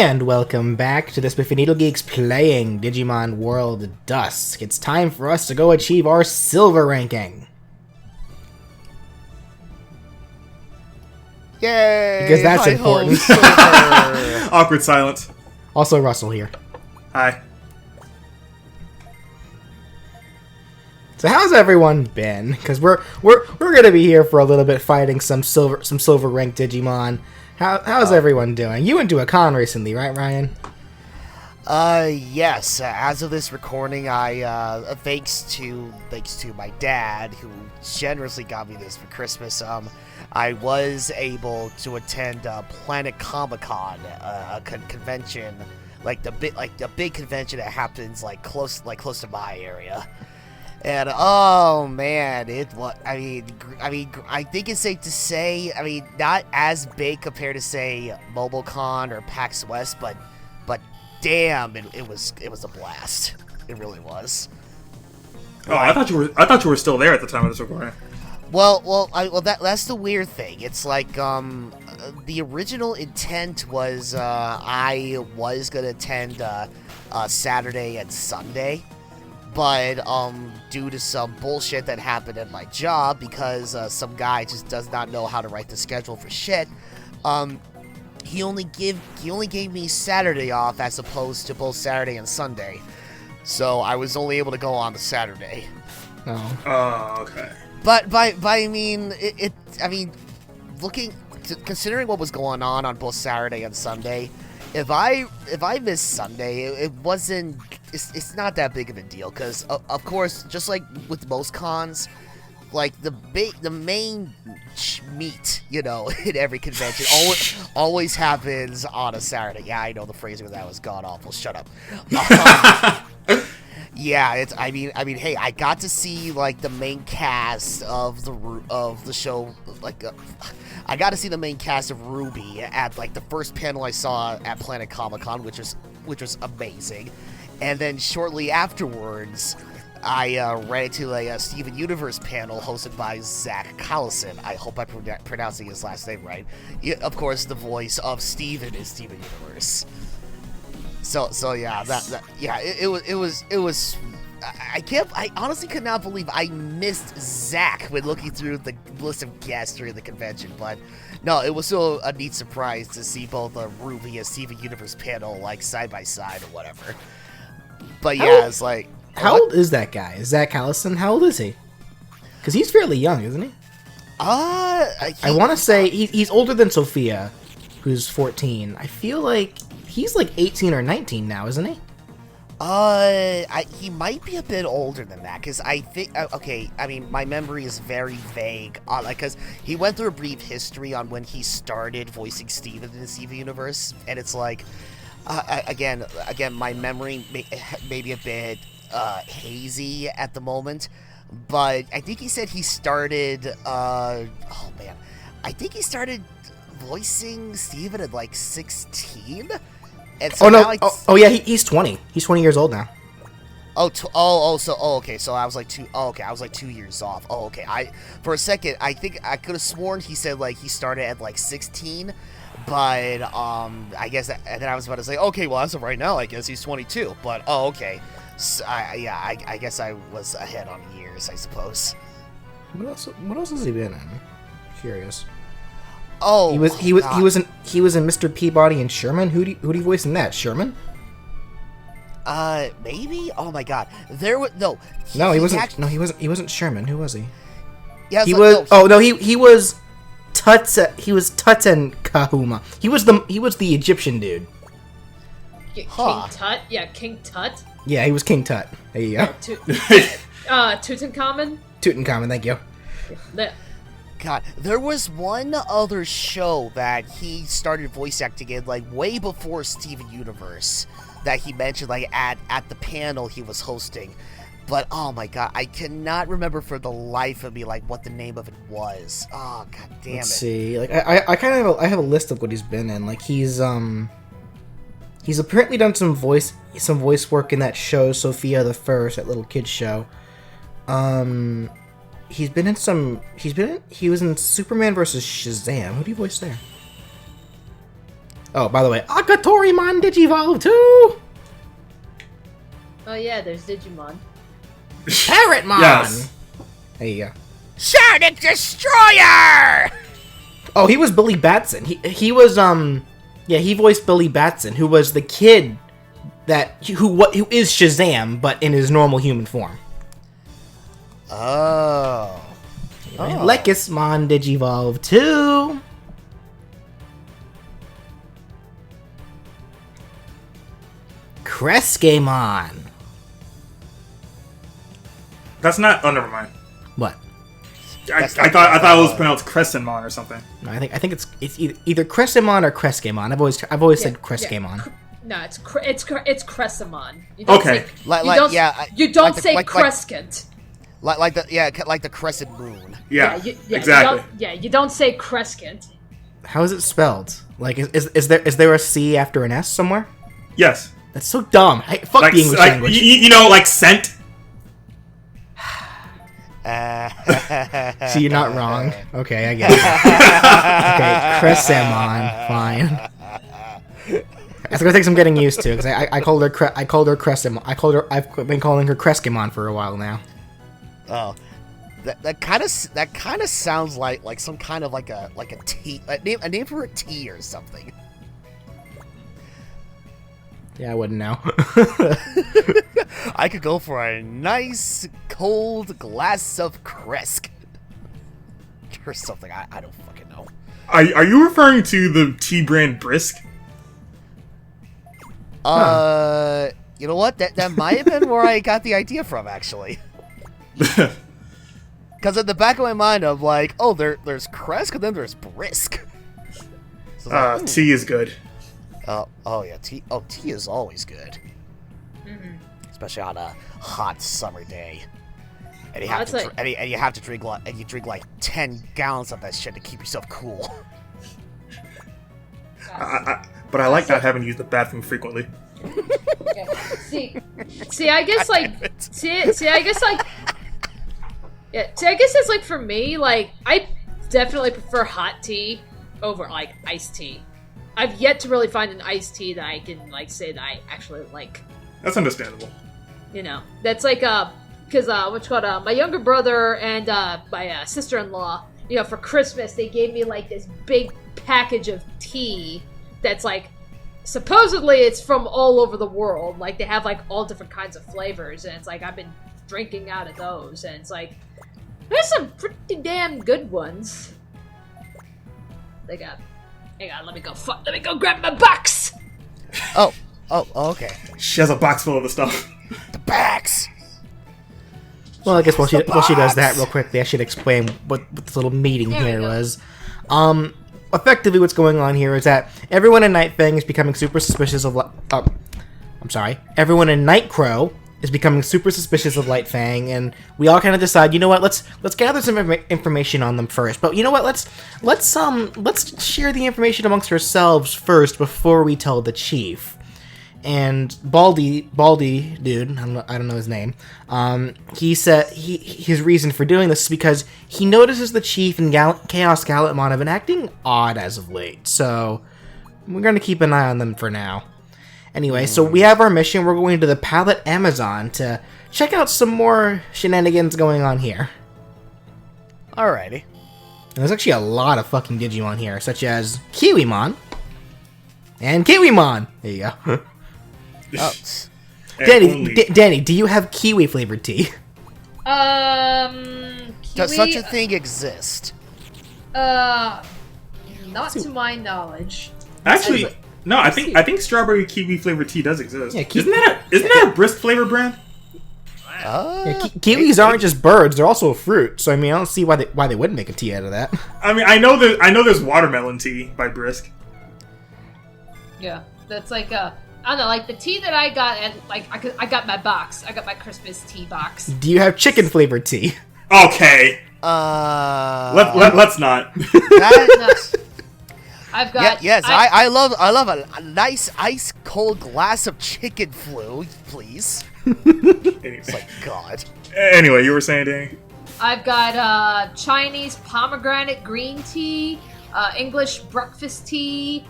And welcome back to the SpiffyNeedleGeeks playing Digimon World Dusk. It's time for us to go achieve our silver ranking. Yay! Because that's important. Awkward silence. Also Russell here. Hi. So how's everyone been? Because we're gonna be here for a little bit fighting some silver ranked Digimon. How's everyone doing? You went to a con recently, right, Ryan? Yes. As of this recording, I thanks to my dad, who generously got me this for Christmas. I was able to attend Planet Comic-Con, a convention, like the big convention that happens close to my area. And oh man, I think it's safe to say, not as big compared to say MobileCon or PAX West, but damn, it was a blast. It really was. Oh, I thought you were still there at the time of this recording. Well, that's the weird thing. It's like the original intent was I was gonna attend Saturday and Sunday. But, due to some bullshit that happened at my job, because, some guy just does not know how to write the schedule for shit, he only gave me Saturday off as opposed to both Saturday and Sunday. So I was only able to go on the Saturday. Oh. Oh, okay. But considering what was going on both Saturday and Sunday, if I missed Sunday, it's not that big of a deal, because of course, just like with most cons, like the main meet, in every convention always happens on a Saturday. Yeah, I know the phrasing of that was god awful. Shut up. Yeah, hey, I got to see the main cast of the show, I got to see the main cast of Ruby at the first panel I saw at Planet Comic-Con, which was amazing. And then shortly afterwards, I ran into a Steven Universe panel hosted by Zach Callison. I hope I'm pronouncing his last name right. Of course, the voice of Steven is Steven Universe. So yeah, it was. I honestly could not believe I missed Zach when looking through the list of guests during the convention, but no, it was still a neat surprise to see both Ruby and Steven Universe panel side by side or whatever. But yeah, it's like, how old is that guy? Is Zach Callison? How old is he? Because he's fairly young, isn't he? I want to say he's older than Sophia, who's 14. I feel like he's 18 or 19 now, isn't he? He might be a bit older than that, because I think, my memory is very vague, because he went through a brief history on when he started voicing Steven in the Steven Universe, and it's again, my memory may be a bit, hazy at the moment, but I think he said he started, I think he started voicing Steven at, 16? And so yeah, he's 20. He's 20 years old now. Okay. So I was I was 2 years off. Oh, okay. For a second, I think I could have sworn he said he started at 16, but I guess, and then I was about to say, okay, well, as of right now, I guess he's 22. But okay. So, I guess I was ahead on years, I suppose. What else has he been in? Curious. Oh, he was in Mr. Peabody and Sherman. Who'd he voice in that? Sherman? Maybe. Oh my God, there was no. He wasn't. He wasn't Sherman. Who was he? Yeah, he was Tuts. He was Tuten Kahuma. He was the Egyptian dude. King Tut. Yeah, King Tut. Yeah, he was King Tut. There you go. Tutankhamun. Tutankhamun. Thank you. God, there was one other show that he started voice acting in, way before Steven Universe, that he mentioned, at the panel he was hosting. But, oh my God, I cannot remember for the life of me, what the name of it was. Oh, God damn it. Let's see. I kind of have a list of what he's been in. He's apparently done some voice work in that show, Sophia the First, that little kid's show. He was in Superman vs. Shazam. Who do you voice there? Oh, by the way, Akatorimon Digivolve too! Oh yeah, there's Digimon. Parrotmon! Yes. There you go. Sonic Destroyer! Oh, he was Billy Batson. He was, yeah, he voiced Billy Batson, who was the kid who is Shazam, but in his normal human form. Oh. Lekismon Digivolve too! Kresgemon. That's not. Oh, never mind. What? I thought it was pronounced Crescentmon or something. No, I think it's either Crescemon or Kresgemon. I've always said Kresgemon. No, it's Crescemon. You don't Okay. say, you don't say Crescent. Like the crescent moon. Yeah, exactly. You don't say Crescent. How is it spelled? Like, is there a C after an S somewhere? Yes. That's so dumb. Hey, fuck the English language. You know, like scent. See, you're not wrong. Okay, I get it. Okay, Crescemon, fine. It's gonna take some getting used to because I called her Crescemon. I've been calling her Kresgemon for a while now. Oh, that kind of sounds like some kind of like a tea, a name for a tea or something. Yeah, I wouldn't know. I could go for a nice cold glass of Kresk or something. I don't fucking know. Are you referring to the tea brand Brisk? You know what? That might have been where I got the idea from, actually. Because in the back of my mind, I'm like, oh, there's Kresk and then there's Brisk. So tea is good. Oh yeah, tea. Oh, tea is always good, especially on a hot summer day. And you have to drink like 10 gallons of that shit to keep yourself cool. But I like not having to use the bathroom frequently. See, I guess it's like for me, like I definitely prefer hot tea over like iced tea. I've yet to really find an iced tea that I can like say that I actually like. That's understandable. You know, that's like because what's called my younger brother and my sister-in-law. You know, for Christmas they gave me like this big package of tea that's like supposedly it's from all over the world. Like they have like all different kinds of flavors, and it's like I've been drinking out of those, and it's like there's some pretty damn good ones. They got. Hang on, let me go grab my box! Oh, okay. She has a box full of the stuff. The box! Well, I guess while she does that real quickly, I should explain what this little meeting here was. Effectively what's going on here is that everyone in Night Fang is becoming super suspicious of... Everyone in Night Crow is becoming super suspicious of Light Fang, and we all kind of decide, you know what, let's gather some information on them first. But you know what, let's share the information amongst ourselves first before we tell the chief. And Baldy dude, I don't know his name. He said his reason for doing this is because he notices the chief and Chaos Gallantmon have been acting odd as of late. So we're gonna keep an eye on them for now. Anyway, so we have our mission. We're going to the Palette Amazon to check out some more shenanigans going on here. Alrighty. And there's actually a lot of fucking Digimon here, such as Kiwimon and Kiwimon. There you go. Danny, do you have kiwi flavored tea? Kiwi, Does such a thing exist? Not to my knowledge. Actually, no. I think strawberry kiwi flavored tea does exist. Yeah, isn't that a Brisk flavor brand? Yeah, kiwis aren't just birds; they're also a fruit. So I mean, I don't see why they wouldn't make a tea out of that. I mean, I know there's watermelon tea by Brisk. Yeah, that's like I don't know, like the tea that I got, and like I got my box. I got my Christmas tea box. Do you have chicken flavored tea? Okay. Let's not. I've got. Yes, I love a nice ice cold glass of chicken flu, please. It's like God. Anyway, you were saying, Danny? I've got Chinese pomegranate green tea, English breakfast tea,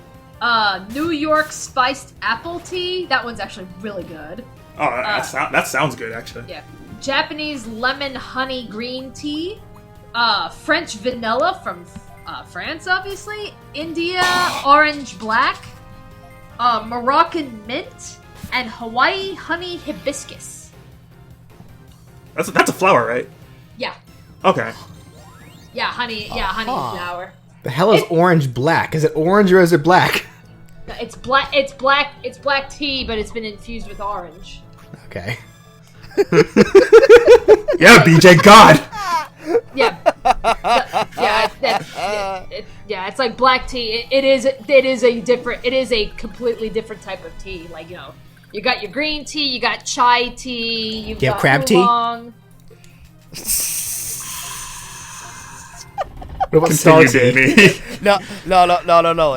New York spiced apple tea. That one's actually really good. Oh, that sounds good, actually. Yeah. Japanese lemon honey green tea. French vanilla from France, obviously. India orange black. Moroccan mint. And Hawaii honey hibiscus. That's a flower, right? Yeah. Okay. Yeah, honey flower. The hell is orange black? Is it orange or is it black? It's black. It's black tea, but it's been infused with orange. Okay. Yeah, BJ, God. Yeah. It's like black tea. It is a completely different type of tea. Like, you know, you got your green tea, you got chai tea, you got crab oolong. Tea. What about star tea? No.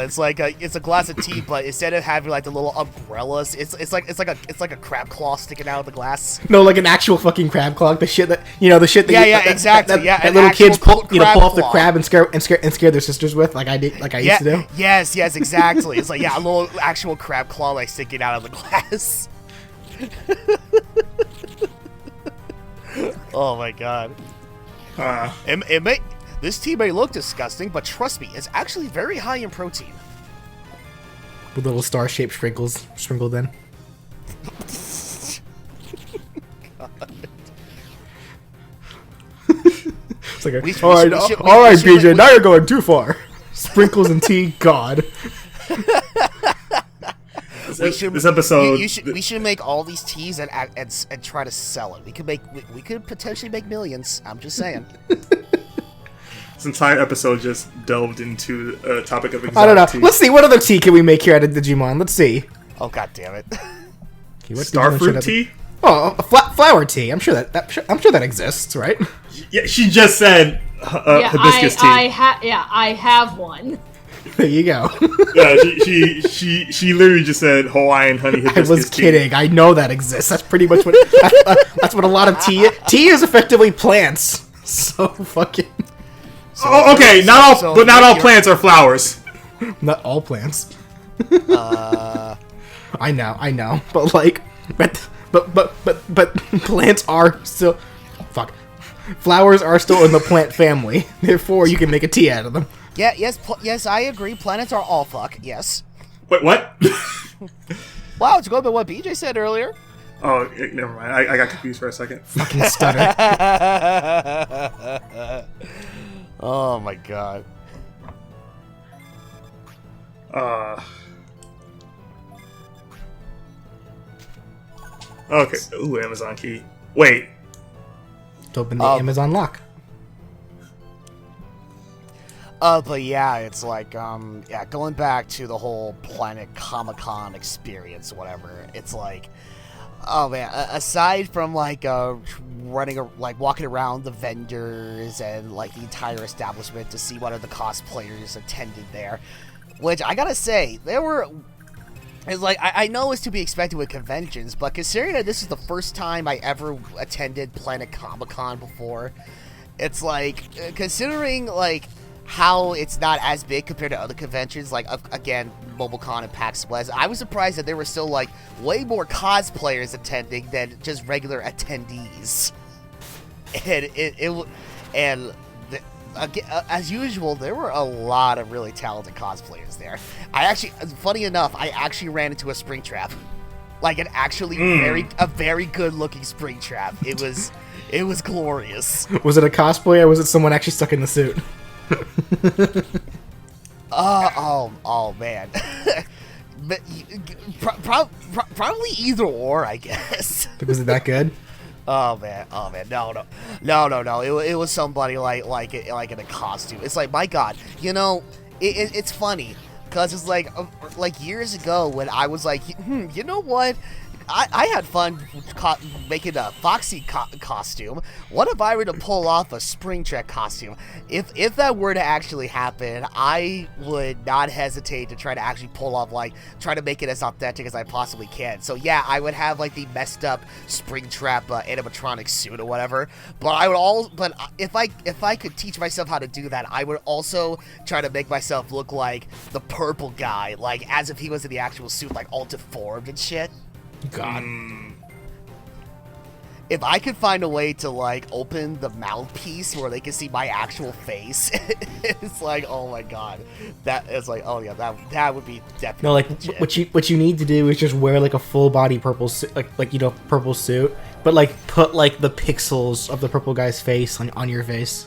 It's like it's a glass of tea, but instead of having like the little umbrellas, it's like a crab claw sticking out of the glass. No, like an actual fucking crab claw, the shit that Exactly. That little kids pull off the crab and scare their sisters with, like I used to do. Yes, exactly. It's like a little actual crab claw like sticking out of the glass. Oh my god. This tea may look disgusting, but trust me, it's actually very high in protein. With little star-shaped sprinkles sprinkled in. It's like, all right, BJ, now you're going too far. Sprinkles and tea, God. This episode, we should make all these teas and try to sell it. We could potentially make millions. I'm just saying. This entire episode just delved into a topic of exotic I don't know. tea. Let's see, what other tea can we make here at Digimon? Let's see. Oh god damn it! Starfruit tea? Oh, flower tea. I'm sure that exists, right? Yeah, she just said hibiscus tea. I have one. There you go. Yeah, she literally just said Hawaiian honey hibiscus I was tea. kidding. I know that exists. That's pretty much what that's what a lot of tea is. Tea is effectively plants. So fucking. Okay, not all plants are flowers. Not all plants. I know, but like, but plants are still, flowers are still in the plant family. Therefore, you can make a tea out of them. Yeah, yes, I agree. Planets are all fuck. Yes. Wait, what? Wow, it's going by what BJ said earlier. Oh, never mind. I got confused for a second. Fucking stutter. Oh my god. Okay. Ooh, Amazon key. Wait. To open the Amazon lock. But yeah, it's like, going back to the whole Planet Comic-Con experience, whatever, it's like, oh man, aside from like, walking around the vendors and like the entire establishment to see what other cosplayers attended there, which I gotta say, it's like, I know it's to be expected with conventions, but considering that this is the first time I ever attended Planet Comic-Con before, it's like, considering like, how it's not as big compared to other conventions, like, again, MobileCon and PAX West, I was surprised that there were still, like, way more cosplayers attending than just regular attendees. And as usual, there were a lot of really talented cosplayers there. Funny enough, I actually ran into a Springtrap. Like, an actually very good-looking Springtrap. It was glorious. Was it a cosplay or was it someone actually stuck in the suit? Oh man. But probably either or, I guess. Was it that good? Oh man, no. It was somebody like in a costume. It's like, my god, you know, it's funny because it's like years ago when I was like, you know what? I had fun making a Foxy costume. What if I were to pull off a Spring Trek costume? If that were to actually happen, I would not hesitate to try to actually pull off, like, try to make it as authentic as I possibly can. So yeah, I would have like the messed up Springtrap animatronic suit or whatever. But if I could teach myself how to do that, I would also try to make myself look like the purple guy, like as if he was in the actual suit, like all deformed and shit. God. If I could find a way to, like, open the mouthpiece where they can see my actual face, it's like, oh my god. That is like, oh yeah, that would be definitely No, like, legit. what you need to do is just wear, like, a full body purple suit, like you know, purple suit, but, like, put, like, the pixels of the purple guy's face on your face.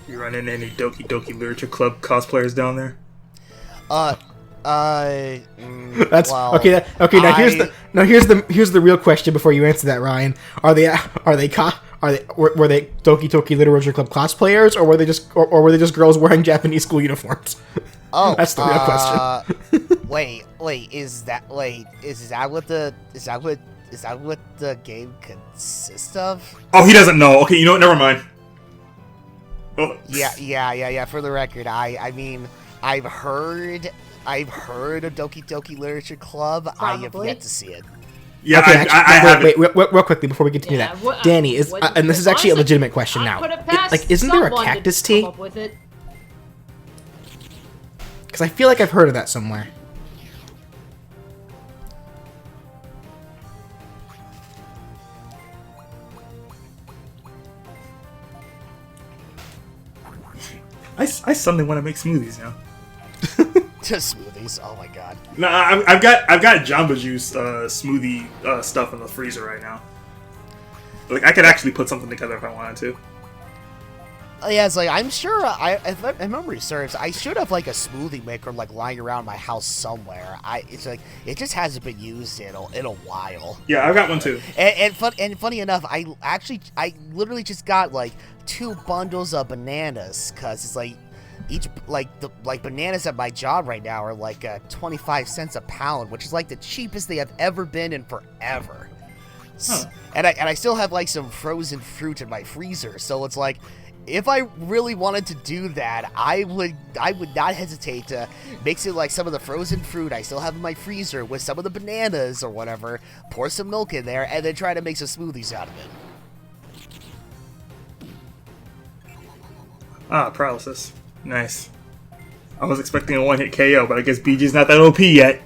You run into any Doki Doki Literature Club cosplayers down there? That's well, okay. Now here's the real question before you answer that, Ryan. Were they Doki Doki Literature Club cosplayers, or were they just girls wearing Japanese school uniforms? Oh, that's the real question. wait, is that what the game consists of? Oh, he doesn't know. Okay, you know what? Never mind. Oh. Yeah. For the record, I mean, I've heard of Doki Doki Literature Club. Probably. I have yet to see it. Yeah, okay, I have wait, real quickly before we continue Yeah, that. Danny is, and this is actually a legitimate question now. Isn't there a Cactus tea? Because I feel like I've heard of that somewhere. I suddenly want to make smoothies now. Just smoothies. Oh my god. No, I've got Jamba Juice smoothie stuff in the freezer right now. Like I could actually put something together if I wanted to. Yeah, it's like I'm sure. If memory serves, I should have like a smoothie maker like lying around my house somewhere. It's like it just hasn't been used in a while. Yeah, I've got one too. And funny enough, I literally just got like 2 bundles of bananas because it's like each bananas at my job right now are like 25 cents a pound, which is like the cheapest they have ever been in forever. Huh. And I still have like some frozen fruit in my freezer, so it's like if I really wanted to do that, I would not hesitate to mix it like some of the frozen fruit I still have in my freezer with some of the bananas or whatever, pour some milk in there, and then try to make some smoothies out of it. Ah, paralysis. Nice. I was expecting a one-hit KO, but I guess BG's not that OP yet.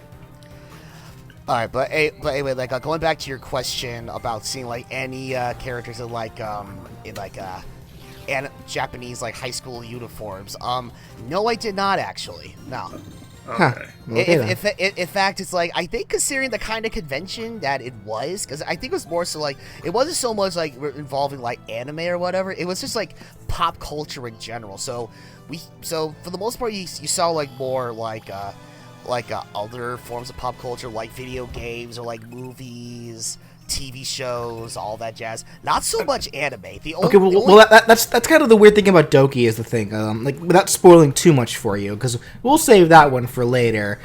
Alright, but anyway, like going back to your question about seeing like any characters in and Japanese like high school uniforms. No, I did not actually. No. Okay. In fact, it's like I think considering the kind of convention that it was, because I think it was more so like it wasn't so much like involving like anime or whatever. It was just like pop culture in general. So for the most part, you saw like more like other forms of pop culture, like video games or like movies, TV shows, all that jazz. Not so much anime. That's kind of the weird thing about Doki is the thing. Like without spoiling too much for you, because we'll save that one for later.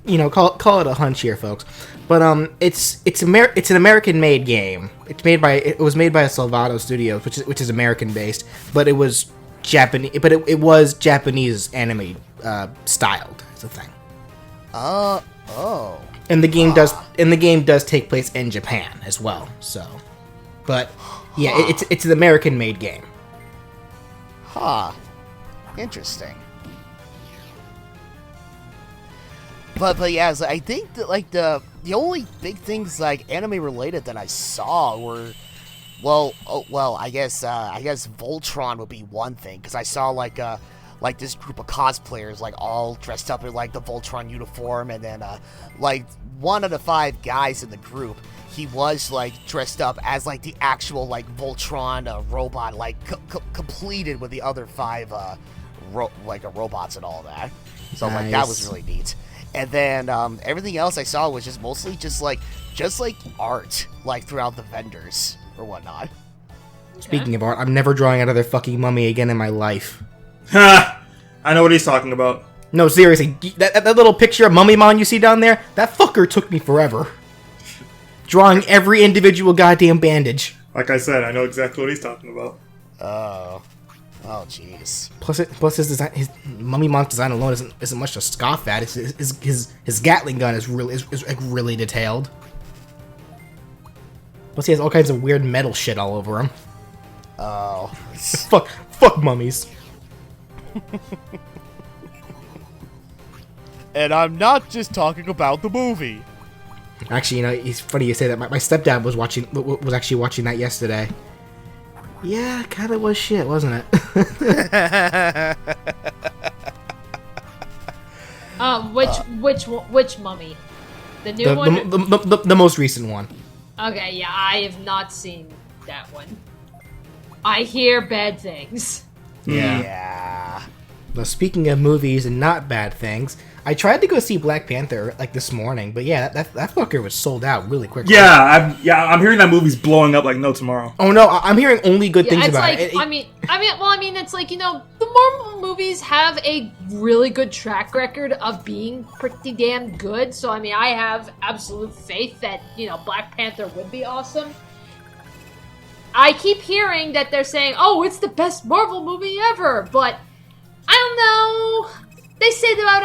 You know, call it a hunch here, folks. But it's an American-made game. It was made by a Salvato Studios, which is American-based, but it was Japanese. But it was Japanese anime styled. Is the thing. Oh. And the game does take place in Japan as well. So, but yeah, it's an American-made game. Huh. Interesting. But yeah, I think that like the only big things like anime related that I saw were, I guess Voltron would be one thing, because I saw like this group of cosplayers like all dressed up in like the Voltron uniform, and then like one of the 5 guys in the group, he was like dressed up as like the actual like Voltron robot, like completed with the other 5 robots and all that. So nice. like that was really neat. And then everything else I saw was just mostly just like art, like throughout the vendors or whatnot. Speaking of art, I'm never drawing another fucking mummy again in my life. Ha! I know what he's talking about. No, seriously, that little picture of Mummymon you see down there, that fucker took me forever. Drawing every individual goddamn bandage. Like I said, I know exactly what he's talking about. Oh, jeez. Plus his design, his Mummymon's design alone isn't much to scoff at. His Gatling gun is really detailed. Plus he has all kinds of weird metal shit all over him. Oh. Fuck mummies. And I'm not just talking about the movie. Actually, it's funny you say that. My stepdad was actually watching that yesterday. Yeah, kind of was shit, wasn't it? Which mummy? The new one? The most recent one. Okay, yeah, I have not seen that one. I hear bad things. Yeah. Well, speaking of movies and not bad things, I tried to go see Black Panther this morning, but yeah, that fucker was sold out really quickly. Yeah, I'm hearing that movie's blowing up like no tomorrow. Oh no, I'm hearing only good things about it. It's like, the Marvel movies have a really good track record of being pretty damn good. So I have absolute faith that Black Panther would be awesome. I keep hearing that they're saying, "Oh, it's the best Marvel movie ever," but I don't know. They say that about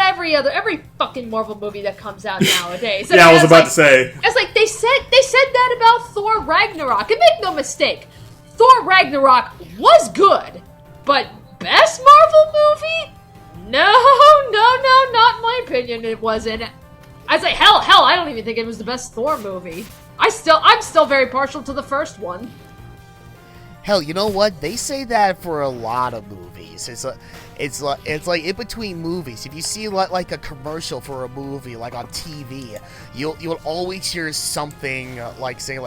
every fucking Marvel movie that comes out nowadays. Yeah, I was about to say. It's like they said that about Thor Ragnarok. And make no mistake, Thor Ragnarok was good, but best Marvel movie? No, not in my opinion. It wasn't. I'd say hell, I don't even think it was the best Thor movie. I'm still very partial to the first one. Hell, you know what? They say that for a lot of movies. It's like in between movies. If you see like a commercial for a movie, like on TV, you'll always hear something like saying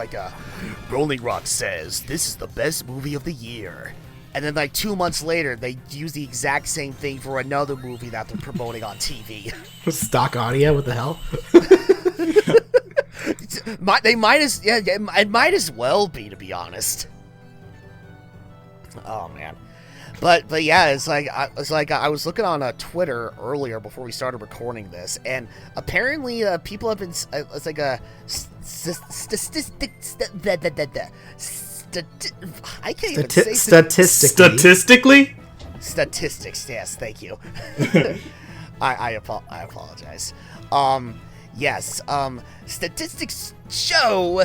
Rolling Rock says this is the best movie of the year, and then like 2 months later they use the exact same thing for another movie that they're promoting on TV. Stock audio? What the hell? It might as well be, to be honest. Oh man, but yeah, it's like I was looking on Twitter earlier before we started recording this, and apparently people have been I can't even say statistically. Statistics, yes, thank you. I apologize. Yes, statistics show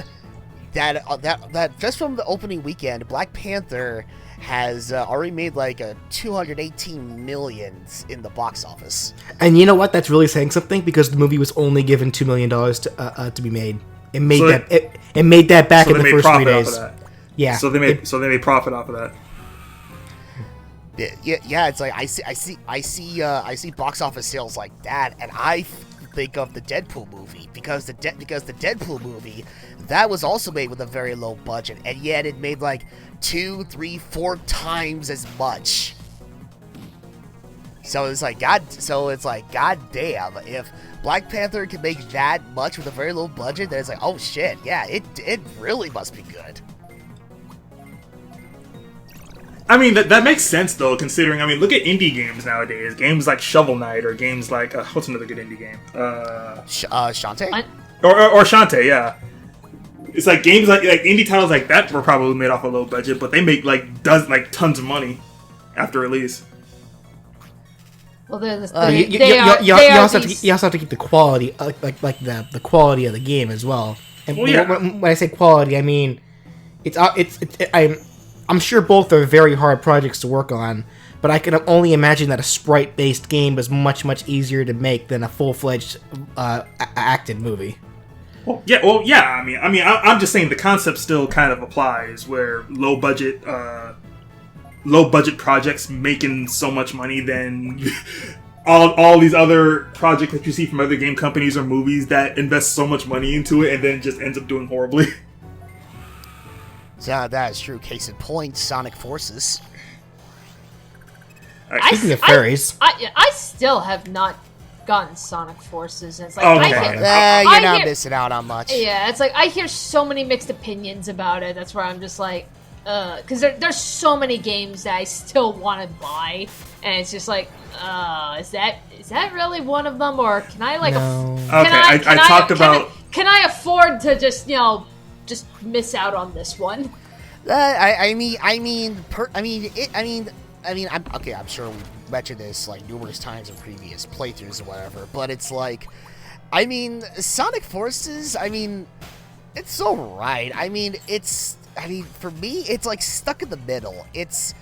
that just from the opening weekend, Black Panther has already made like a 218 millions in the box office. And you know what? That's really saying something, because the movie was only given $2 million to be made. It made it made that back in the first 3 days. Yeah. So they made profit off of that. Yeah. It's like I see box office sales like that, and I think of the Deadpool movie because the Deadpool movie, that was also made with a very low budget, and yet it made like 2, 3, 4 times as much. So it's like god damn, if Black Panther can make that much with a very low budget, then it's like, oh shit, yeah, it really must be good. I mean, that makes sense though, considering, look at indie games nowadays. Games like Shovel Knight, or games like what's another good indie game? Shantae? Or Shantae, yeah. It's like games like indie titles like that were probably made off a low budget, but they make tons of money after release. Well, you also have to keep the quality, the quality of the game as well. And when I say quality, I mean I'm sure both are very hard projects to work on, but I can only imagine that a sprite-based game is much easier to make than a full-fledged acted movie. Well, yeah. I'm just saying the concept still kind of applies, where low budget projects making so much money than all these other projects that you see from other game companies or movies that invest so much money into it and then just ends up doing horribly. So that is true. Case in point, Sonic Forces. Speaking of fairies, I still have not gotten Sonic Forces, and it's like you're not missing out on much. Yeah, it's like I hear so many mixed opinions about it. That's where I'm just like, because there's so many games that I still want to buy, and it's just like, is is that really one of them, or can I like? No. I talked about. Can I afford to just just miss out on this one? I'm sure we mentioned this like numerous times in previous playthroughs or whatever, but it's like, Sonic Forces, it's alright. For me, it's like stuck in the middle. It's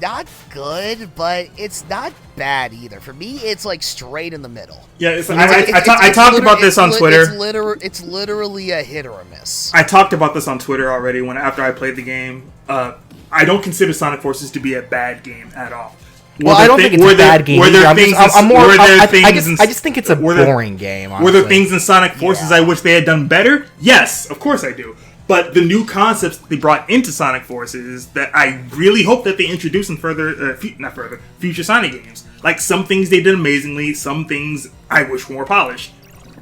not good, but it's not bad either. For me, it's like straight in the middle. Yeah, I talked about this on Twitter. It's literally a hit or a miss. I talked about this on Twitter already after I played the game. I don't consider Sonic Forces to be a bad game at all. I don't think it's a bad game. I just think it's a boring game. Honestly. Were there things in Sonic Forces I wish they had done better? Yes, of course I do. But the new concepts they brought into Sonic Forces that I really hope that they introduce in future Sonic games. Like, some things they did amazingly, some things I wish were more polished.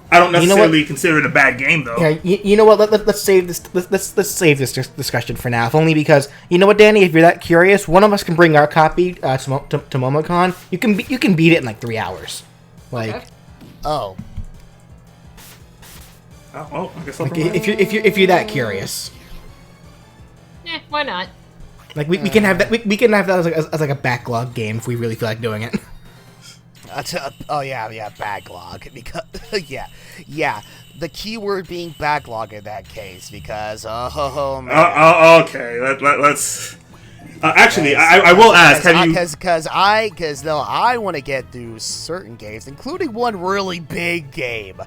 I don't necessarily consider it a bad game, though. Yeah, you know what? Let's save this. Let's save this discussion for now. If only because you know what, Danny. If you're that curious, one of us can bring our copy to MomoCon. You can beat it in like 3 hours. Like, okay. Oh. Oh, I guess if you're that curious. Why not? Like we can have that. We can have that as like a backlog game if we really feel like doing it. Backlog. Because the keyword being backlog in that case, because man. Okay, let's. Actually, I will ask. Because I want to get through certain games, including one really big game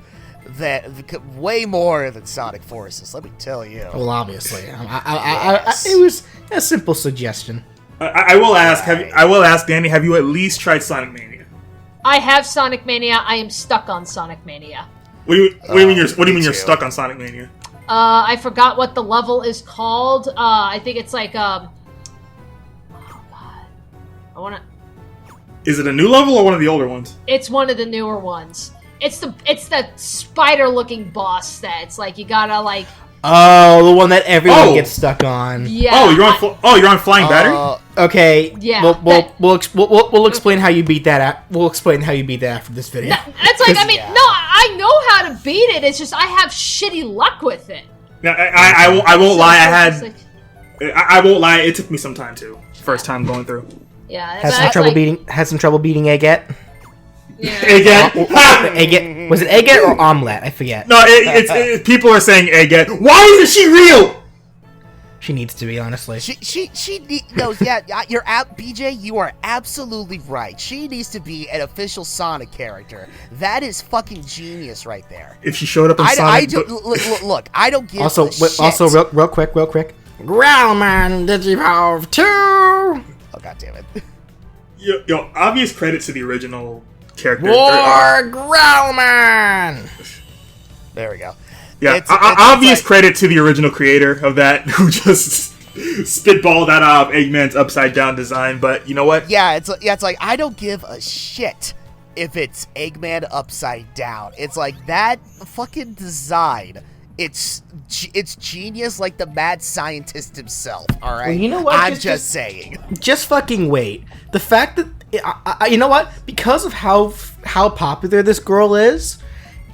that way more than Sonic Forces. Let me tell you. Well, obviously, it was a simple suggestion. I will ask. I will ask Danny. Have you at least tried Sonic Mania? I have Sonic Mania. I am stuck on Sonic Mania. What do you mean you're stuck on Sonic Mania? I forgot what the level is called. I think it's like oh god, I wanna. Is it a new level or one of the older ones? It's one of the newer ones. It's the spider-looking boss that's like you gotta like. Oh, the one that everyone gets stuck on. Yeah. Oh, you're on Flying Battery. Okay. Yeah. We'll explain how you beat that. We'll explain how you beat that after this video. It's like I know how to beat it. It's just I have shitty luck with it. Yeah, I won't lie. I won't lie. It took me some time too. First time going through. Yeah. Had some trouble beating Eggette. Yeah. Eggette. Was it Eggette or Omelette? I forget. No, it's people are saying Eggette. Why isn't she real? She needs to be, honestly. You're out, BJ. You are absolutely right. She needs to be an official Sonic character. That is fucking genius right there. If she showed up in Sonic, look, I don't give also, a shit. Also, real quick. Growlman Digivolve 2. Oh god damn it. Yo, obvious credit to the original character. War Growlman. There we go. Yeah, obvious credit to the original creator of that, who just spitballed that out of Eggman's upside down design. But you know what? Yeah, it's like I don't give a shit if it's Eggman upside down. It's like that fucking design. It's genius, like the mad scientist himself. All right, well, you know what? I'm just saying. Just fucking wait. The fact that you know what? Because of how popular this girl is.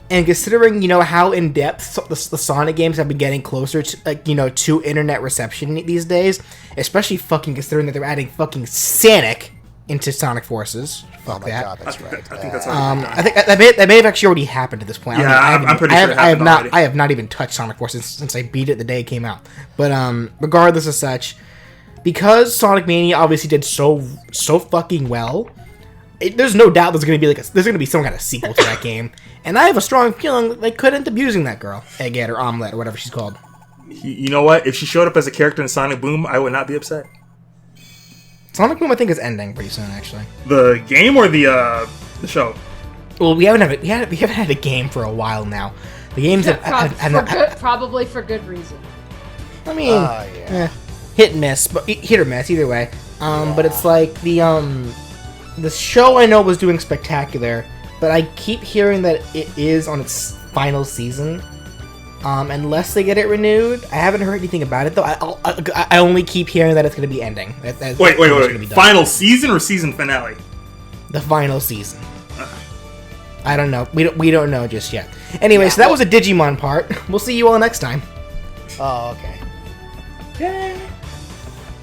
And considering, how in depth the Sonic games have been getting closer to, to internet reception these days, especially fucking considering that they're adding fucking Sonic into Sonic Forces. Fuck that. God, that's right. I think that's already done. I think that may have actually already happened at this point. Yeah, I'm pretty sure it happened already. I have not even touched Sonic Forces since I beat it the day it came out. But regardless of such, because Sonic Mania obviously did so fucking well. There's no doubt there's gonna be some kind of sequel to that game, and I have a strong feeling that they could end up using that girl, Eggette or Omelette or whatever she's called. You know what? If she showed up as a character in Sonic Boom, I would not be upset. Sonic Boom, I think, is ending pretty soon, actually. The game or the show? Well, we haven't had a game for a while now. The games probably for good reason. I mean, hit and miss, but hit or miss either way. But it's like the show I know was doing spectacular, but I keep hearing that it is on its final season. Unless they get it renewed, I haven't heard anything about it though. I only keep hearing that it's going to be ending. Wait! Final season or season finale? The final season. I don't know. We don't know just yet. Anyway, Yeah, so that well- was a Digimon part. We'll see you all next time. Oh, okay. Yeah.